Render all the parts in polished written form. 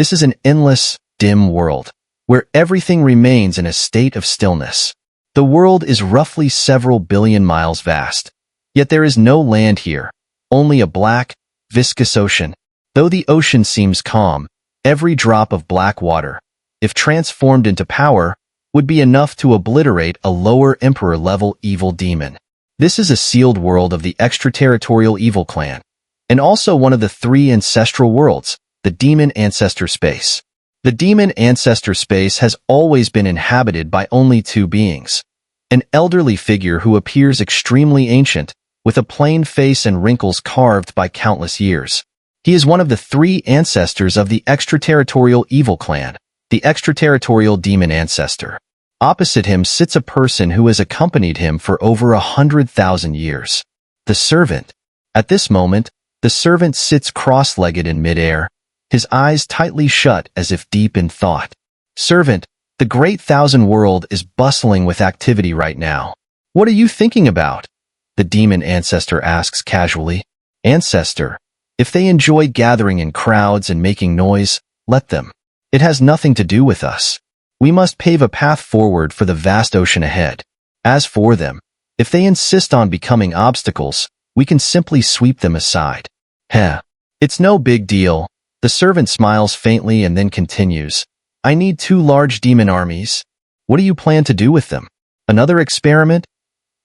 This is an endless, dim world, where everything remains in a state of stillness. The world is roughly several billion miles vast, yet there is no land here, only a black, viscous ocean. Though the ocean seems calm, every drop of black water, if transformed into power, would be enough to obliterate a lower emperor-level evil demon. This is a sealed world of the extraterritorial evil clan, and also one of the 3 ancestral worlds, the demon ancestor space. The demon ancestor space has always been inhabited by only 2 beings. An elderly figure who appears extremely ancient, with a plain face and wrinkles carved by countless years. He is one of the 3 ancestors of the extraterritorial evil clan, the extraterritorial demon ancestor. Opposite him sits a person who has accompanied him for over 100,000 years. The servant. At this moment, the servant sits cross-legged in midair, his eyes tightly shut as if deep in thought. Servant, the great thousand world is bustling with activity right now. What are you thinking about? The demon ancestor asks casually. Ancestor, if they enjoy gathering in crowds and making noise, let them. It has nothing to do with us. We must pave a path forward for the vast ocean ahead. As for them, if they insist on becoming obstacles, we can simply sweep them aside. Heh. It's no big deal. The servant smiles faintly and then continues. I need 2 large demon armies. What do you plan to do with them? Another experiment?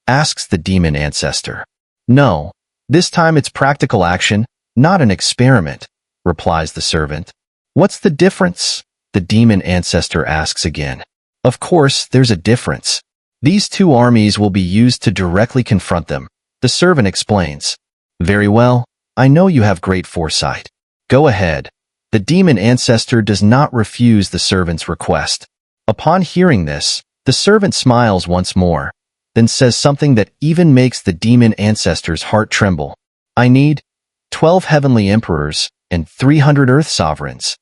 Asks the demon ancestor. No. This time it's practical action, not an experiment, replies the servant. What's the difference? The demon ancestor asks again. Of course, there's a difference. These 2 armies will be used to directly confront them. The servant explains. Very well, I know you have great foresight. Go ahead. The demon ancestor does not refuse the servant's request. Upon hearing this, the servant smiles once more, then says something that even makes the demon ancestor's heart tremble. I need 12 heavenly emperors and 300 earth sovereigns.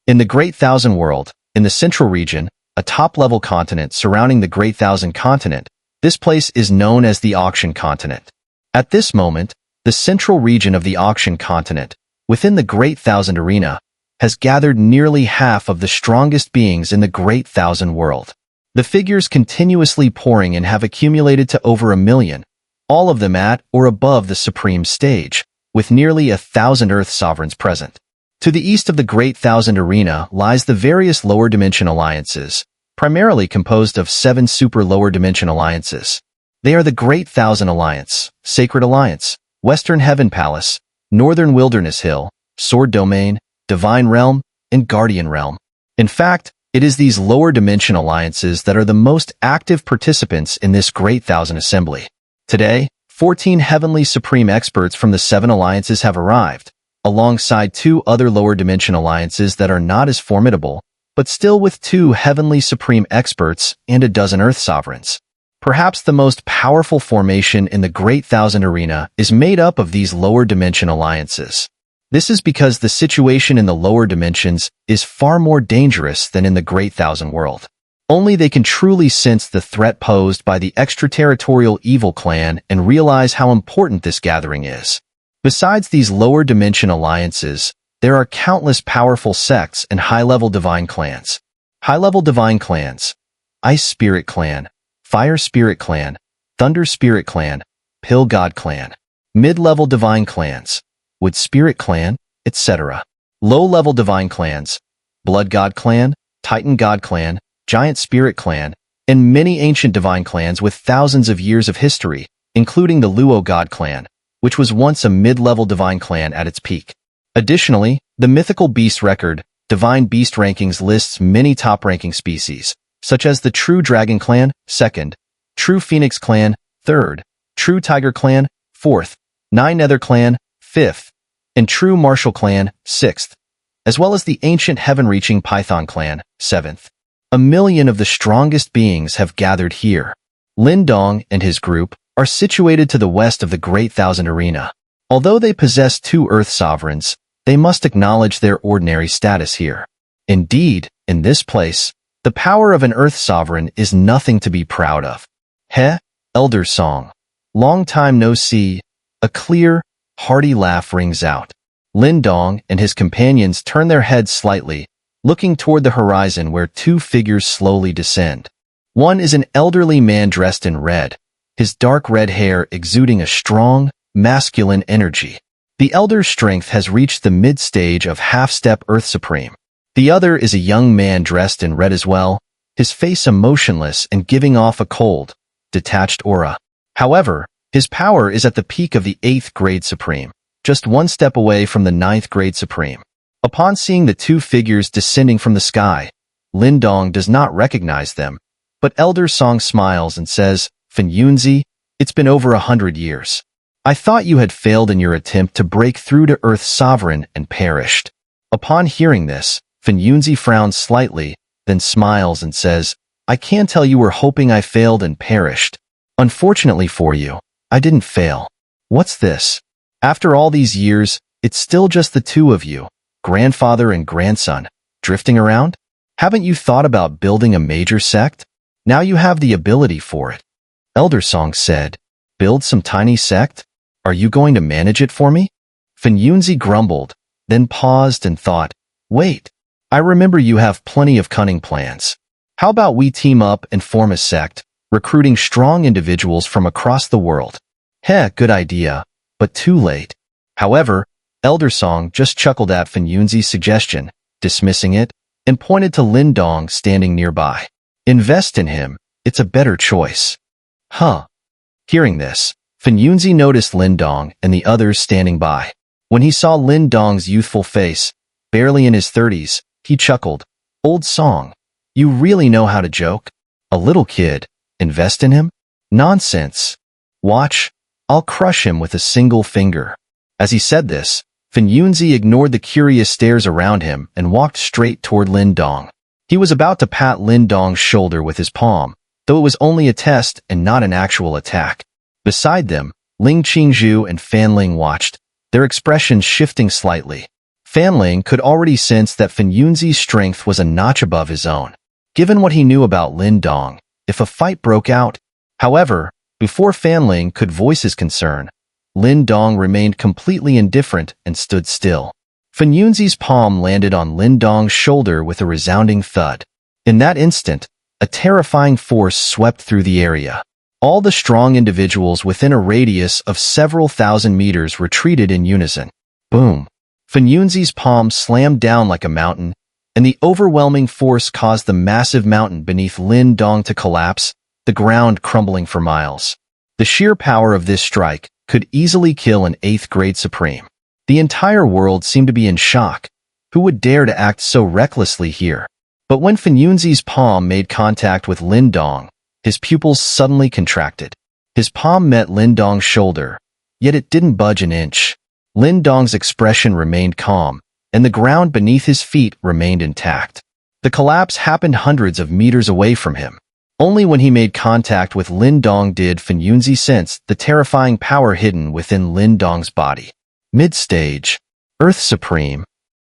In the Great Thousand World, in the Central region, a top-level continent surrounding the Great Thousand Continent, this place is known as the Auction Continent. At this moment, the central region of the Auction Continent, within the Great Thousand Arena, has gathered nearly half of the strongest beings in the Great Thousand World. The figures continuously pouring in have accumulated to over 1 million, all of them at or above the supreme stage, with nearly 1,000 Earth sovereigns present. To the east of the Great Thousand Arena lies the various lower dimension alliances, primarily composed of 7 super lower dimension alliances. They are the Great Thousand Alliance, Sacred Alliance, Western Heaven Palace, Northern Wilderness Hill, Sword Domain, Divine Realm, and Guardian Realm. In fact, it is these lower dimension alliances that are the most active participants in this Great Thousand Assembly. Today, 14 heavenly supreme experts from the 7 alliances have arrived, alongside 2 other lower dimension alliances that are not as formidable, but still with 2 heavenly supreme experts and a dozen Earth sovereigns. Perhaps the most powerful formation in the Great Thousand Arena is made up of these lower dimension alliances. This is because the situation in the lower dimensions is far more dangerous than in the Great Thousand World. Only they can truly sense the threat posed by the extraterritorial evil clan and realize how important this gathering is. Besides these lower dimension alliances, there are countless powerful sects and high-level divine clans. High-level divine clans: Ice Spirit Clan, Fire Spirit Clan, Thunder Spirit Clan, Pill God Clan. Mid-level divine clans: Wood Spirit Clan, etc. Low-level divine clans: Blood God Clan, Titan God Clan, Giant Spirit Clan, and many ancient divine clans with thousands of years of history, including the Luo God Clan, which was once a mid-level divine clan at its peak. Additionally, the Mythical Beast Record, Divine Beast Rankings lists many top-ranking species, such as the True Dragon Clan, 2nd, True Phoenix Clan, 3rd, True Tiger Clan, 4th, Nine Nether Clan, 5th, and True Martial Clan, 6th, as well as the ancient heaven-reaching Python Clan, 7th. 1 million of the strongest beings have gathered here. Lin Dong and his group are situated to the west of the Great Thousand Arena. Although they possess 2 Earth sovereigns, they must acknowledge their ordinary status here. Indeed, in this place, the power of an Earth sovereign is nothing to be proud of. Heh, Elder Song. Long time no see. A clear, hearty laugh rings out. Lin Dong and his companions turn their heads slightly, looking toward the horizon where two figures slowly descend. One is an elderly man dressed in red, his dark red hair exuding a strong, masculine energy. The elder's strength has reached the mid-stage of half-step Earth Supreme. The other is a young man dressed in red as well, his face emotionless and giving off a cold, detached aura. However, his power is at the peak of the 8th grade Supreme, just one step away from the 9th grade Supreme. Upon seeing the two figures descending from the sky, Lin Dong does not recognize them, but Elder Song smiles and says, "Fan Yunzi, it's been over 100 years. I thought you had failed in your attempt to break through to Earth's sovereign and perished." Upon hearing this, Fan Yunzi frowns slightly, then smiles and says, "I can tell you were hoping I failed and perished. Unfortunately for you, I didn't fail. What's this? After all these years, it's still just the two of you, grandfather and grandson, drifting around? Haven't you thought about building a major sect? Now you have the ability for it." Elder Song said, "Build some tiny sect? Are you going to manage it for me?" Fan Yunzi grumbled, then paused and thought, "Wait, I remember you have plenty of cunning plans. How about we team up and form a sect, recruiting strong individuals from across the world?" Heh, good idea, but too late. However, Elder Song just chuckled at Fan Yunzi's suggestion, dismissing it, and pointed to Lin Dong standing nearby. "Invest in him, it's a better choice." Huh. Hearing this, Fan Yunzi noticed Lin Dong and the others standing by. When he saw Lin Dong's youthful face, barely in his 30s, he chuckled. "Old Song, you really know how to joke? A little kid, invest in him? Nonsense. Watch, I'll crush him with a single finger." As he said this, Fan Yunzi ignored the curious stares around him and walked straight toward Lin Dong. He was about to pat Lin Dong's shoulder with his palm, though it was only a test and not an actual attack. Beside them, Ling Qingzhu and Fan Ling watched, their expressions shifting slightly. Fan Ling could already sense that Fan Yunzi's strength was a notch above his own, given what he knew about Lin Dong, if a fight broke out. However, before Fan Ling could voice his concern, Lin Dong remained completely indifferent and stood still. Fan Yunzi's palm landed on Lin Dong's shoulder with a resounding thud. In that instant, a terrifying force swept through the area. All the strong individuals within a radius of several thousand meters retreated in unison. Boom! Fan Yunzi's palm slammed down like a mountain, and the overwhelming force caused the massive mountain beneath Lin Dong to collapse, the ground crumbling for miles. The sheer power of this strike could easily kill an 8th grade Supreme. The entire world seemed to be in shock. Who would dare to act so recklessly here? But when Fan Yunzi's palm made contact with Lin Dong, his pupils suddenly contracted. His palm met Lin Dong's shoulder, yet it didn't budge an inch. Lin Dong's expression remained calm, and the ground beneath his feet remained intact. The collapse happened hundreds of meters away from him. Only when he made contact with Lin Dong did Fan Yunzi sense the terrifying power hidden within Lin Dong's body. Mid-stage, Earth Supreme.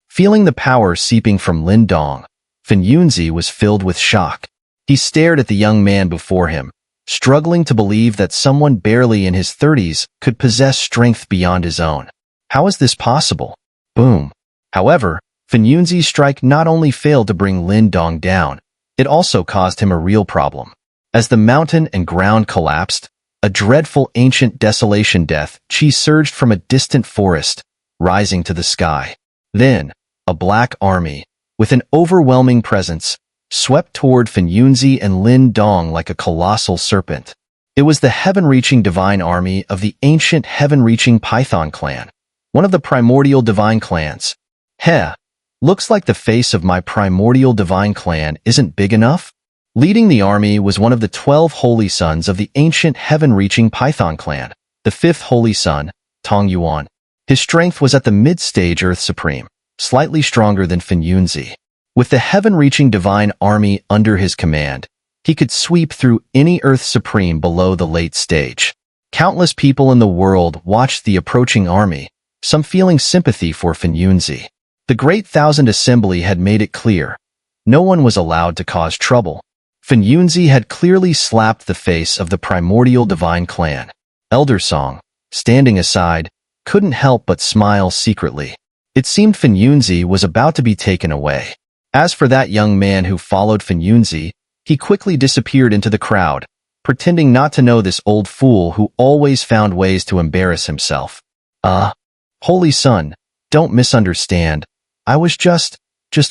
Feeling the power seeping from Lin Dong, Fan Yunzi was filled with shock. He stared at the young man before him, struggling to believe that someone barely in his 30s could possess strength beyond his own. How is this possible? Boom. However, Fan Yunzi's strike not only failed to bring Lin Dong down, it also caused him a real problem. As the mountain and ground collapsed, a dreadful ancient desolation death chi surged from a distant forest, rising to the sky. Then, a black army, with an overwhelming presence, swept toward Fan Yunzi and Lin Dong like a colossal serpent. It was the heaven-reaching divine army of the ancient heaven-reaching Python clan, one of the primordial divine clans. Heh, looks like the face of my primordial divine clan isn't big enough? Leading the army was one of the 12 holy sons of the ancient heaven-reaching Python clan, the 5th holy son, Tong Yuan. His strength was at the mid-stage Earth Supreme, slightly stronger than Fan Yunzi. With the heaven-reaching divine army under his command, he could sweep through any Earth Supreme below the late stage. Countless people in the world watched the approaching army, some feeling sympathy for Fan Yunzi. The Great Thousand Assembly had made it clear. No one was allowed to cause trouble. Fan Yunzi had clearly slapped the face of the primordial divine clan. Elder Song, standing aside, couldn't help but smile secretly. It seemed Fin Yunzi was about to be taken away. As for that young man who followed Fin Yunzi, he quickly disappeared into the crowd, pretending not to know this old fool who always found ways to embarrass himself. Holy son, don't misunderstand. I was just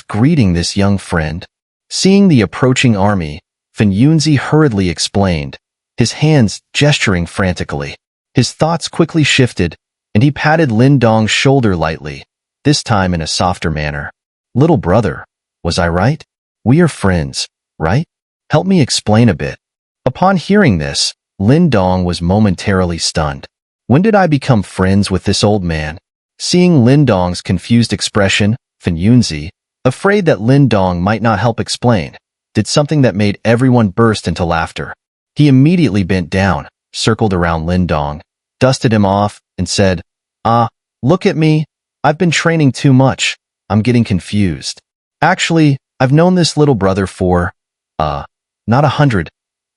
greeting this young friend. Seeing the approaching army, Fin Yunzi hurriedly explained, his hands gesturing frantically. His thoughts quickly shifted, and he patted Lin Dong's shoulder lightly, this time in a softer manner. Little brother, was I right? We are friends, right? Help me explain a bit. Upon hearing this, Lin Dong was momentarily stunned. When did I become friends with this old man? Seeing Lin Dong's confused expression, Fin Yunzi, afraid that Lin Dong might not help explain, did something that made everyone burst into laughter. He immediately bent down, circled around Lin Dong, dusted him off, and said, look at me. I've been training too much. I'm getting confused. Actually, I've known this little brother for, not 100.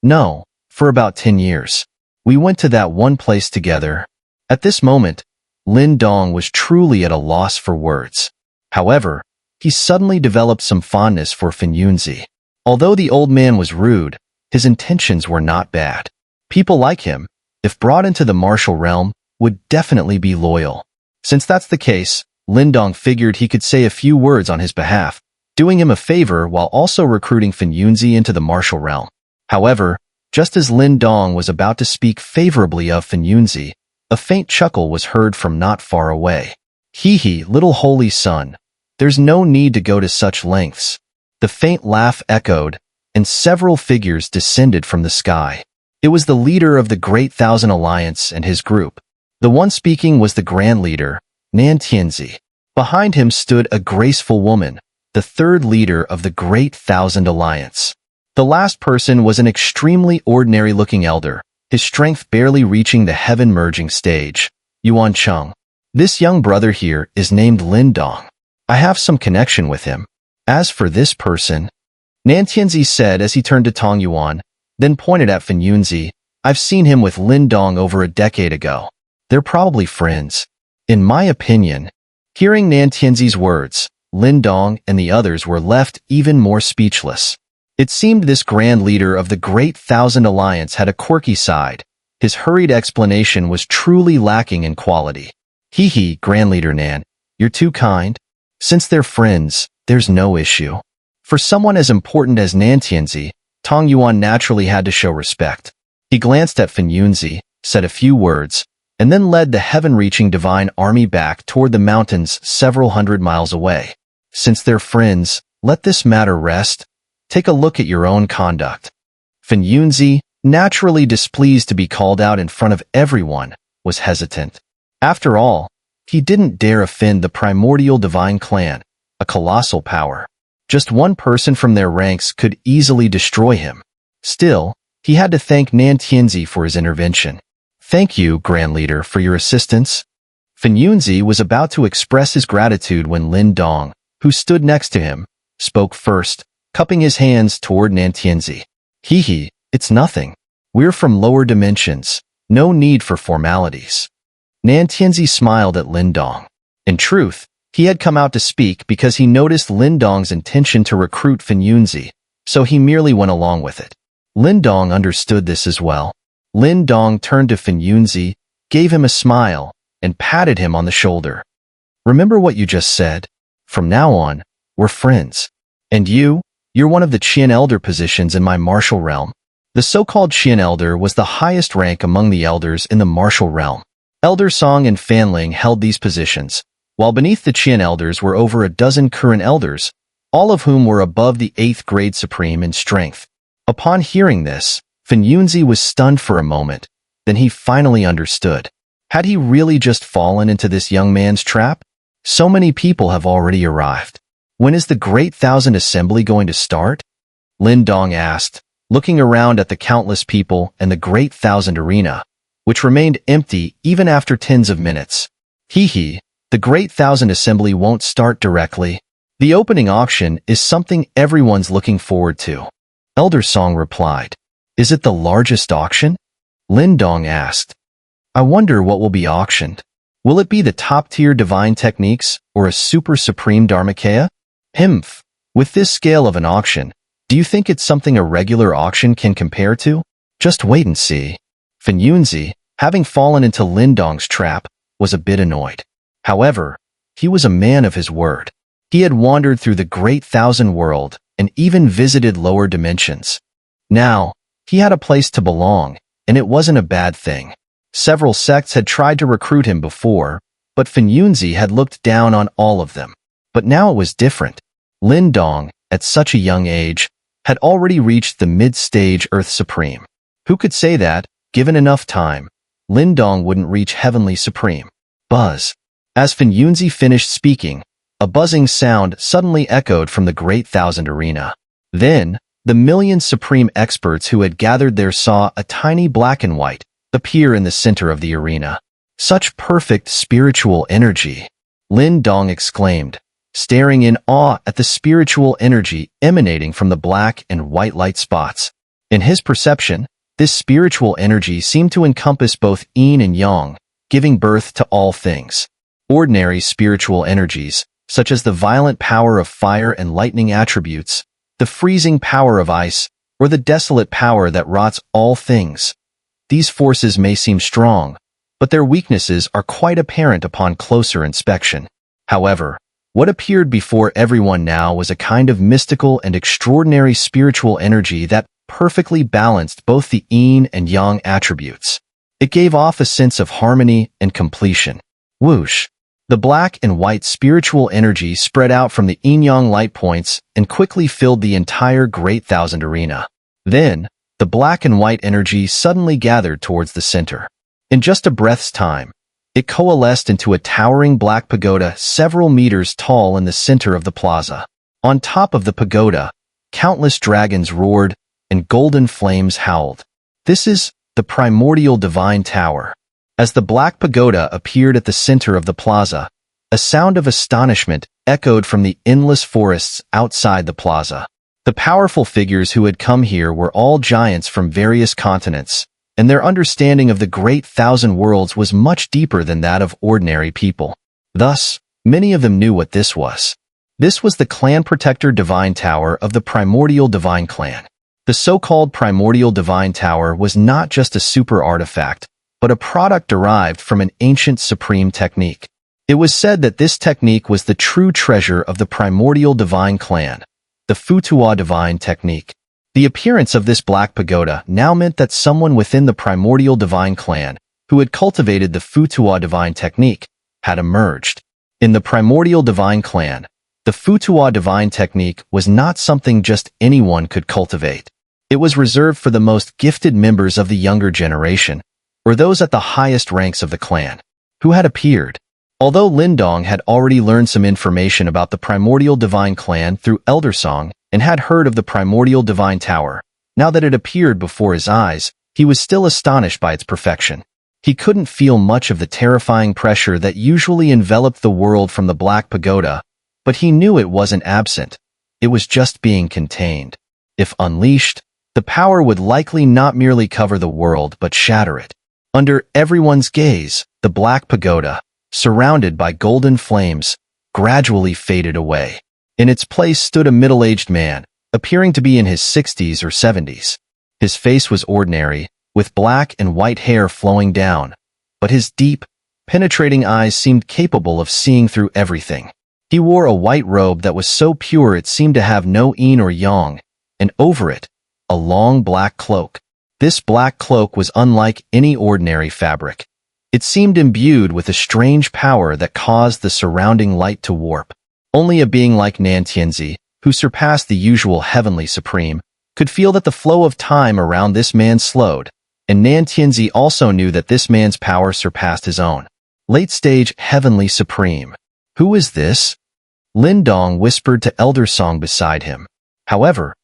No, for about 10 years. We went to that one place together. At this moment, Lin Dong was truly at a loss for words. However, he suddenly developed some fondness for Fin Yunzi. Although the old man was rude, his intentions were not bad. People like him, if brought into the martial realm, would definitely be loyal. Since that's the case, Lin Dong figured he could say a few words on his behalf, doing him a favor while also recruiting Fin Yunzi into the martial realm. However, just as Lin Dong was about to speak favorably of Fin Yunzi, a faint chuckle was heard from not far away. Hee, little holy son. There's no need to go to such lengths. The faint laugh echoed, and several figures descended from the sky. It was the leader of the Great Thousand Alliance and his group. The one speaking was the Grand Leader, Nan Tianzi. Behind him stood a graceful woman, the third leader of the Great Thousand Alliance. The last person was an extremely ordinary-looking elder, his strength barely reaching the heaven-merging stage, Yuan Cheng. This young brother here is named Lin Dong. I have some connection with him. As for this person, Nan Tianzi said as he turned to Tong Yuan, then pointed at Fin Yunzi, I've seen him with Lin Dong over a decade ago. They're probably friends. In my opinion, hearing Nan Tianzi's words, Lin Dong and the others were left even more speechless. It seemed this grand leader of the Great Thousand Alliance had a quirky side. His hurried explanation was truly lacking in quality. Hee, Grand Leader Nan, you're too kind. Since they're friends, there's no issue. For someone as important as Nan Tianzi, Tong Yuan naturally had to show respect. He glanced at Fin Yunzi, said a few words, and then led the heaven-reaching divine army back toward the mountains several hundred miles away. Since they're friends, let this matter rest. Take a look at your own conduct. Fin Yunzi, naturally displeased to be called out in front of everyone, was hesitant. After all, he didn't dare offend the primordial divine clan, a colossal power. Just one person from their ranks could easily destroy him. Still, he had to thank Nan Tianzi for his intervention. Thank you, Grand Leader, for your assistance. Fin Yunzi was about to express his gratitude when Lin Dong, who stood next to him, spoke first, cupping his hands toward Nan Tianzi. Hee, it's nothing. We're from lower dimensions. No need for formalities. Nan Tianzi smiled at Lin Dong. In truth, he had come out to speak because he noticed Lin Dong's intention to recruit Fin Yunzi, so he merely went along with it. Lin Dong understood this as well. Lin Dong turned to Fin Yunzi, gave him a smile, and patted him on the shoulder. Remember what you just said? From now on, we're friends. And you're one of the Qian Elder positions in my martial realm. The so-called Qian Elder was the highest rank among the elders in the martial realm. Elder Song and Fanling held these positions, while beneath the Qian Elders were over a dozen current elders, all of whom were above the 8th grade supreme in strength. Upon hearing this, Fin Yunzi was stunned for a moment, then he finally understood. Had he really just fallen into this young man's trap? So many people have already arrived. When is the Great Thousand Assembly going to start? Lin Dong asked, looking around at the countless people and the Great Thousand Arena, which remained empty even after tens of minutes. Hee, the Great Thousand Assembly won't start directly. The opening auction is something everyone's looking forward to. Elder Song replied. Is it the largest auction? Lin Dong asked. I wonder what will be auctioned. Will it be the top-tier divine techniques or a super supreme Dharmakaya? Himph. With this scale of an auction, do you think it's something a regular auction can compare to? Just wait and see. Fan Yunzi, having fallen into Lin Dong's trap, was a bit annoyed. However, he was a man of his word. He had wandered through the great thousand world and even visited lower dimensions. Now, he had a place to belong, and it wasn't a bad thing. Several sects had tried to recruit him before, but Fan Yunzi had looked down on all of them. But now it was different. Lin Dong, at such a young age, had already reached the mid-stage Earth Supreme. Who could say that, given enough time, Lin Dong wouldn't reach Heavenly Supreme? Buzz. As Fan Yunzi finished speaking, a buzzing sound suddenly echoed from the Great Thousand Arena. Then, the million supreme experts who had gathered there saw a tiny black and white appear in the center of the arena. Such perfect spiritual energy! Lin Dong exclaimed, staring in awe at the spiritual energy emanating from the black and white light spots. In his perception, this spiritual energy seemed to encompass both yin and yang, giving birth to all things. Ordinary spiritual energies, such as the violent power of fire and lightning attributes, the freezing power of ice, or the desolate power that rots all things. These forces may seem strong, but their weaknesses are quite apparent upon closer inspection. However, what appeared before everyone now was a kind of mystical and extraordinary spiritual energy that perfectly balanced both the yin and yang attributes. It gave off a sense of harmony and completion. Whoosh! The black and white spiritual energy spread out from the yin-yang light points and quickly filled the entire Great Thousand Arena. Then, the black and white energy suddenly gathered towards the center. In just a breath's time, it coalesced into a towering black pagoda several meters tall in the center of the plaza. On top of the pagoda, countless dragons roared and golden flames howled. This is the primordial divine tower. As the black pagoda appeared at the center of the plaza, a sound of astonishment echoed from the endless forests outside the plaza. The powerful figures who had come here were all giants from various continents, and their understanding of the Great Thousand Worlds was much deeper than that of ordinary people. Thus, many of them knew what this was. This was the Clan Protector Divine Tower of the Primordial Divine Clan. The so-called Primordial Divine Tower was not just a super artifact, but a product derived from an ancient supreme technique. It was said that this technique was the true treasure of the Primordial Divine Clan, the Futua Divine Technique. The appearance of this black pagoda now meant that someone within the Primordial Divine Clan, who had cultivated the Futua Divine Technique, had emerged. In the Primordial Divine Clan, the Futua Divine Technique was not something just anyone could cultivate. It was reserved for the most gifted members of the younger generation, or those at the highest ranks of the clan, who had appeared. Although Lin Dong had already learned some information about the Primordial Divine Clan through Elder Song and had heard of the Primordial Divine Tower, now that it appeared before his eyes, he was still astonished by its perfection. He couldn't feel much of the terrifying pressure that usually enveloped the world from the Black Pagoda, but he knew it wasn't absent. It was just being contained. If unleashed, the power would likely not merely cover the world but shatter it. Under everyone's gaze, the Black Pagoda, surrounded by golden flames, gradually faded away. In its place stood a middle-aged man, appearing to be in his 60s or 70s. His face was ordinary, with black and white hair flowing down, but his deep, penetrating eyes seemed capable of seeing through everything. He wore a white robe that was so pure it seemed to have no yin or yang, and over it, a long black cloak. This black cloak was unlike any ordinary fabric. It seemed imbued with a strange power that caused the surrounding light to warp. Only a being like Nan Tianzi, who surpassed the usual heavenly supreme, could feel that the flow of time around this man slowed, and Nan Tianzi also knew that this man's power surpassed his own. Late-stage heavenly supreme. Who is this? Lin Dong whispered to Elder Song beside him. However,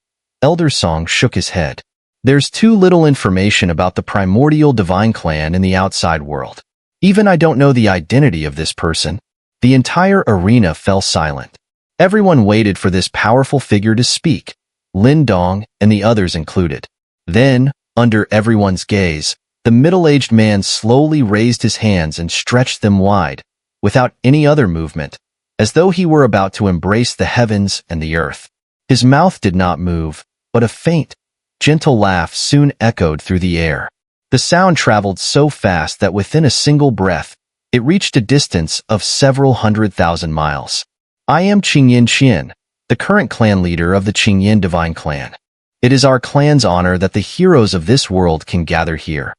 Elder Song shook his head. There's too little information about the Primordial Divine Clan in the outside world. Even I don't know the identity of this person. The entire arena fell silent. Everyone waited for this powerful figure to speak, Lin Dong and the others included. Then, under everyone's gaze, The middle-aged man slowly raised his hands and stretched them wide, without any other movement, as though he were about to embrace the heavens and the earth. His mouth did not move, but a faint, gentle laugh soon echoed through the air. The sound traveled so fast that within a single breath, it reached a distance of several 100,000 miles. I am Qingyan Qian, the current clan leader of the Qingyan divine clan. It is our clan's honor that the heroes of this world can gather here.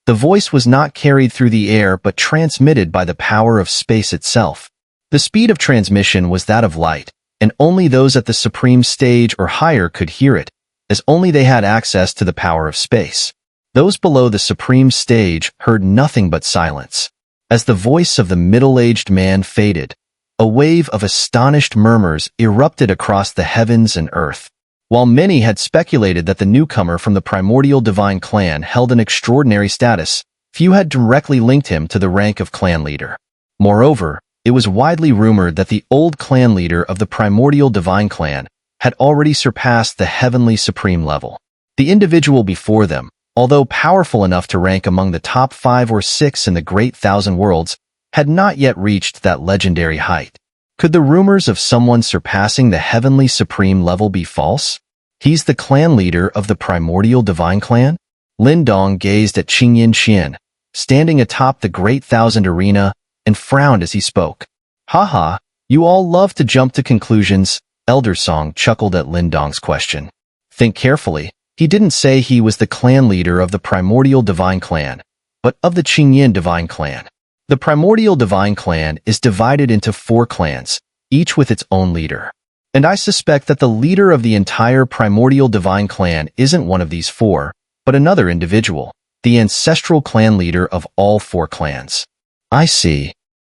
The voice was not carried through the air but transmitted by the power of space itself. The speed of transmission was that of light, and only those at the supreme stage or higher could hear it, as only they had access to the power of space. Those below the supreme stage heard nothing but silence. As the voice of the middle-aged man faded, a wave of astonished murmurs erupted across the heavens and earth. While many had speculated that the newcomer from the primordial divine clan held an extraordinary status, few had directly linked him to the rank of clan leader. Moreover, it was widely rumored that the old clan leader of the primordial divine clan had already surpassed the heavenly supreme level. The individual before them, although powerful enough to rank among the top 5 or 6 in the Great Thousand Worlds, had not yet reached that legendary height. Could the rumors of someone surpassing the heavenly supreme level be false? He's the clan leader of the primordial divine clan? Lin Dong gazed at Qingyan Qian, standing atop the Great Thousand Arena, and frowned as he spoke. Haha, you all love to jump to conclusions, Elder Song chuckled at Lin Dong's question. Think carefully. He didn't say he was the clan leader of the primordial divine clan, but of the Qingyan divine clan. The primordial divine clan is divided into 4 clans, each with its own leader. And I suspect that the leader of the entire primordial divine clan isn't one of these 4, but another individual, the ancestral clan leader of all 4 clans. I see.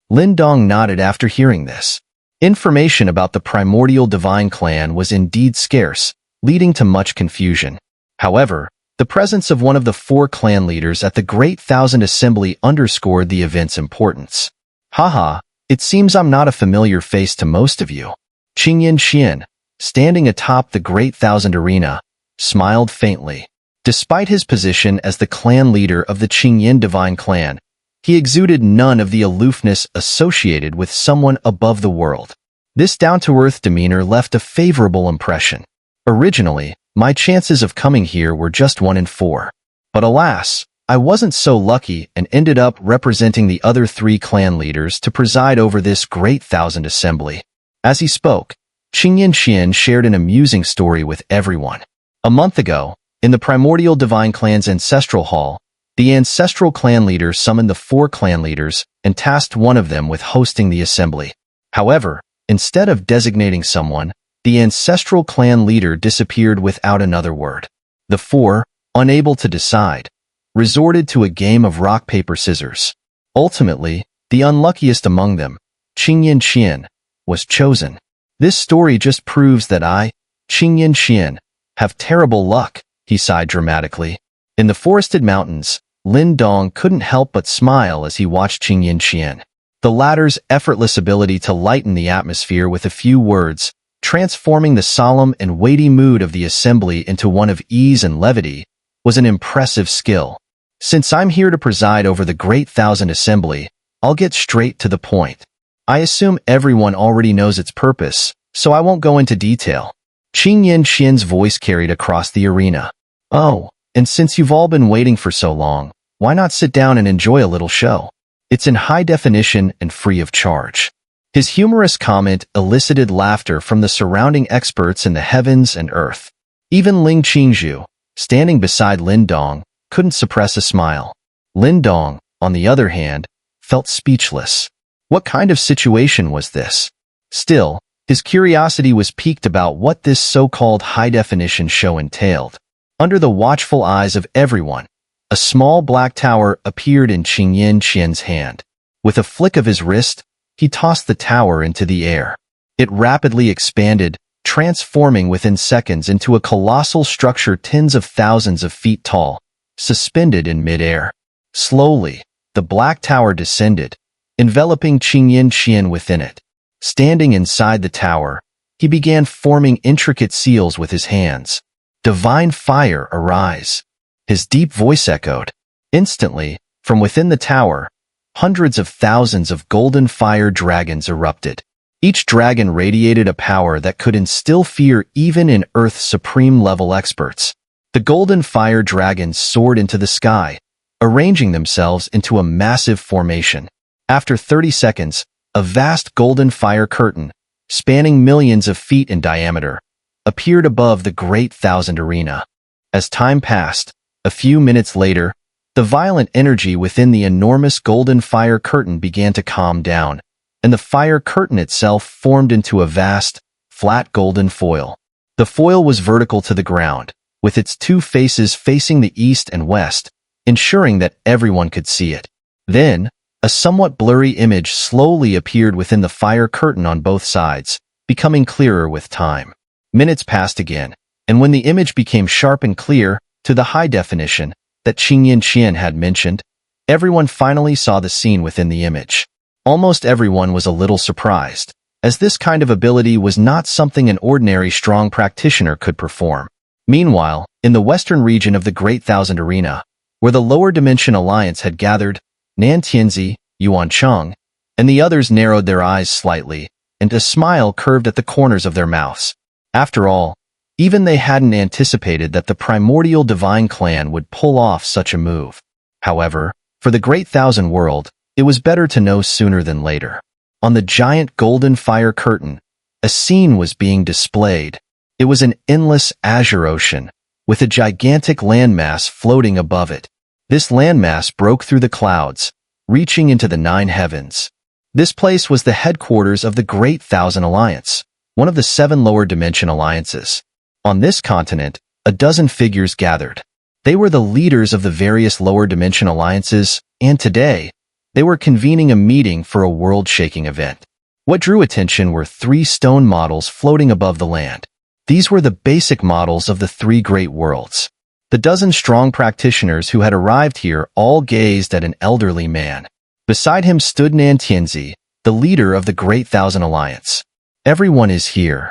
Lin Dong nodded after hearing this. Information about the primordial divine clan was indeed scarce, leading to much confusion. However, the presence of one of the 4 clan leaders at the Great Thousand Assembly underscored the event's importance. Haha, it seems I'm not a familiar face to most of you. Qingyan Qian, standing atop the Great Thousand Arena, smiled faintly. Despite his position as the clan leader of the Qingyan divine clan, he exuded none of the aloofness associated with someone above the world. This down-to-earth demeanor left a favorable impression. Originally, my chances of coming here were just 1 in 4. But alas, I wasn't so lucky and ended up representing the other 3 clan leaders to preside over this Great Thousand Assembly. As he spoke, Qingyan Qian shared an amusing story with everyone. A month ago, in the primordial divine clan's ancestral hall, the ancestral clan leader summoned the 4 clan leaders and tasked one of them with hosting the assembly. However, instead of designating someone, the ancestral clan leader disappeared without another word. The 4, unable to decide, resorted to a game of rock, paper, scissors. Ultimately, the unluckiest among them, Qingyan Qian, was chosen. This story just proves that I, Qingyan Qian, have terrible luck, he sighed dramatically. In the forested mountains, Lin Dong couldn't help but smile as he watched Qingyan Qian. The latter's effortless ability to lighten the atmosphere with a few words, transforming the solemn and weighty mood of the assembly into one of ease and levity, was an impressive skill. Since I'm here to preside over the Great Thousand Assembly, I'll get straight to the point. I assume everyone already knows its purpose, so I won't go into detail. Qingyan Qian's voice carried across the arena. Oh, and since you've all been waiting for so long, why not sit down and enjoy a little show? It's in high definition and free of charge. His humorous comment elicited laughter from the surrounding experts in the heavens and earth. Even Ling Qingzhu, standing beside Lin Dong, couldn't suppress a smile. Lin Dong, on the other hand, felt speechless. What kind of situation was this? Still, his curiosity was piqued about what this so-called high-definition show entailed. Under the watchful eyes of everyone, a small black tower appeared in Qingyan Qian's hand. With a flick of his wrist, he tossed the tower into the air. It rapidly expanded, transforming within seconds into a colossal structure tens of thousands of feet tall, suspended in mid-air. Slowly, the black tower descended, enveloping Qingyan Qian within it. Standing inside the tower, he began forming intricate seals with his hands. Divine fire, arise! His deep voice echoed. Instantly, from within the tower, hundreds of thousands of golden fire dragons erupted. Each dragon radiated a power that could instill fear even in Earth's supreme-level experts. The golden fire dragons soared into the sky, arranging themselves into a massive formation. After 30 seconds, a vast golden fire curtain, spanning millions of feet in diameter, appeared above the Great Thousand Arena. As time passed, a few minutes later, the violent energy within the enormous golden fire curtain began to calm down, and the fire curtain itself formed into a vast, flat golden foil. The foil was vertical to the ground, with its two faces facing the east and west, ensuring that everyone could see it. Then, a somewhat blurry image slowly appeared within the fire curtain on both sides, becoming clearer with time. Minutes passed again, and when the image became sharp and clear, to the high definition that Qingyan Qian had mentioned, everyone finally saw the scene within the image. Almost everyone was a little surprised, as this kind of ability was not something an ordinary strong practitioner could perform. Meanwhile, in the western region of the Great Thousand Arena, where the Lower Dimension Alliance had gathered, Nan Tianzi, Yuan Cheng, and the others narrowed their eyes slightly, and a smile curved at the corners of their mouths. After all, even they hadn't anticipated that the primordial divine clan would pull off such a move. However, for the Great Thousand World, it was better to know sooner than later. On the giant golden fire curtain, a scene was being displayed. It was an endless azure ocean, with a gigantic landmass floating above it. This landmass broke through the clouds, reaching into the 9 heavens. This place was the headquarters of the Great Thousand Alliance, one of the 7 lower dimension alliances. On this continent, a dozen figures gathered. They were the leaders of the various lower dimension alliances, and today, they were convening a meeting for a world-shaking event. What drew attention were 3 stone models floating above the land. These were the basic models of the 3 great worlds. The dozen-strong practitioners who had arrived here all gazed at an elderly man. Beside him stood Nan Tianzi, the leader of the Great Thousand Alliance. "Everyone is here."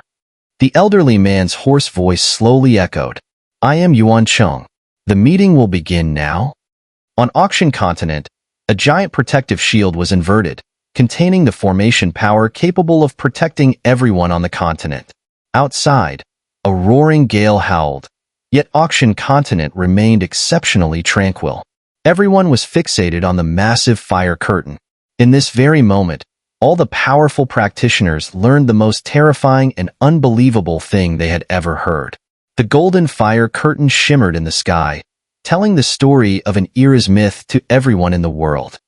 The elderly man's hoarse voice slowly echoed. "I am Yuan Cheng. The meeting will begin now." On Auction Continent, a giant protective shield was inverted, containing the formation power capable of protecting everyone on the continent. Outside, a roaring gale howled, yet Auction Continent remained exceptionally tranquil. Everyone was fixated on the massive fire curtain. In this very moment, all the powerful practitioners learned the most terrifying and unbelievable thing they had ever heard. The golden fire curtain shimmered in the sky, telling the story of an era's myth to everyone in the world.